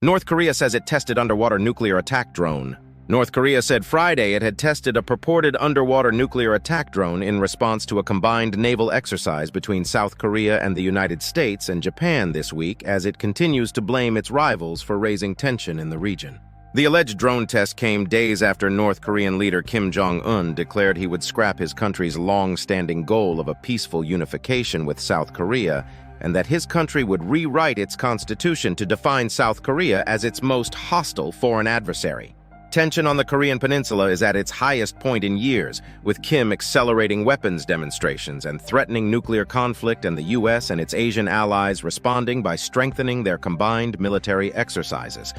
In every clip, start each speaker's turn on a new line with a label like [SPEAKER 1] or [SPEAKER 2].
[SPEAKER 1] North Korea says it tested underwater nuclear attack drone. North Korea said Friday it had tested a purported underwater nuclear attack drone in response to a combined naval exercise between South Korea and the United States and Japan this week as it continues to blame its rivals for raising tension in the region. The alleged drone test came days after North Korean leader Kim Jong-un declared he would scrap his country's long-standing goal of a peaceful unification with South Korea and that his country would rewrite its constitution to define South Korea as its most hostile foreign adversary. Tension on the Korean peninsula is at its highest point in years, with Kim accelerating weapons demonstrations and threatening nuclear conflict, and the U.S. and its Asian allies responding by strengthening their combined military exercises.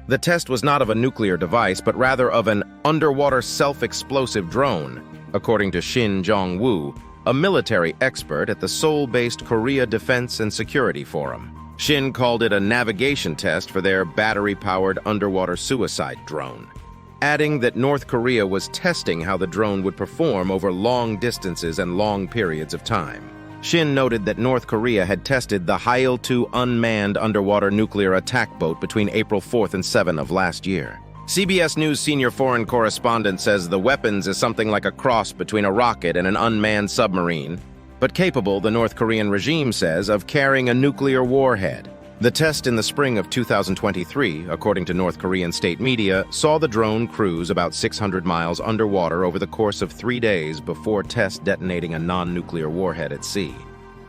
[SPEAKER 1] The test was not of a nuclear device, but rather of an underwater self-explosive drone, according to Shin Jong-woo, a military expert at the Seoul-based Korea Defense and Security Forum. Shin called it a navigation test for their battery-powered underwater suicide drone, adding that North Korea was testing how the drone would perform over long distances and long periods of time. Shin noted that North Korea had tested the Hail-2 unmanned underwater nuclear attack boat between April 4th and 7th of last year. CBS News senior foreign correspondent says the weapons is something like a cross between a rocket and an unmanned submarine, but capable, the North Korean regime says, of carrying a nuclear warhead. The test in the spring of 2023, according to North Korean state media, saw the drone cruise about 600 miles underwater over the course of 3 days before test detonating a non-nuclear warhead at sea.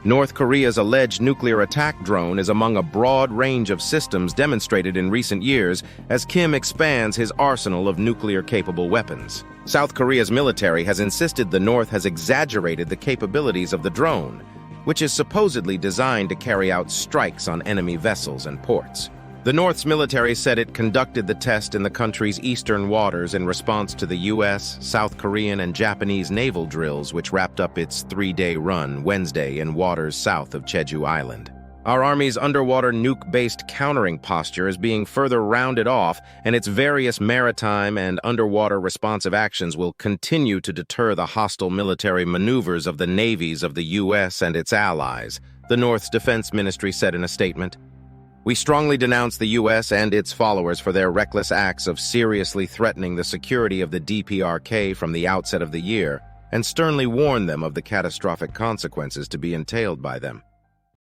[SPEAKER 1] North Korea's alleged nuclear attack drone is among a broad range of systems demonstrated in recent years as Kim expands his arsenal of nuclear-capable weapons. South Korea's military has insisted the North has exaggerated the capabilities of the drone, which is supposedly designed to carry out strikes on enemy vessels and ports. The North's military said it conducted the test in the country's eastern waters in response to the U.S., South Korean, and Japanese naval drills, which wrapped up its 3-day run Wednesday in waters south of Jeju Island. Our Army's underwater nuke-based countering posture is being further rounded off, and its various maritime and underwater responsive actions will continue to deter the hostile military maneuvers of the navies of the U.S. and its allies, the North's Defense Ministry said in a statement. We strongly denounce the U.S. and its followers for their reckless acts of seriously threatening the security of the DPRK from the outset of the year, and sternly warn them of the catastrophic consequences to be entailed by them.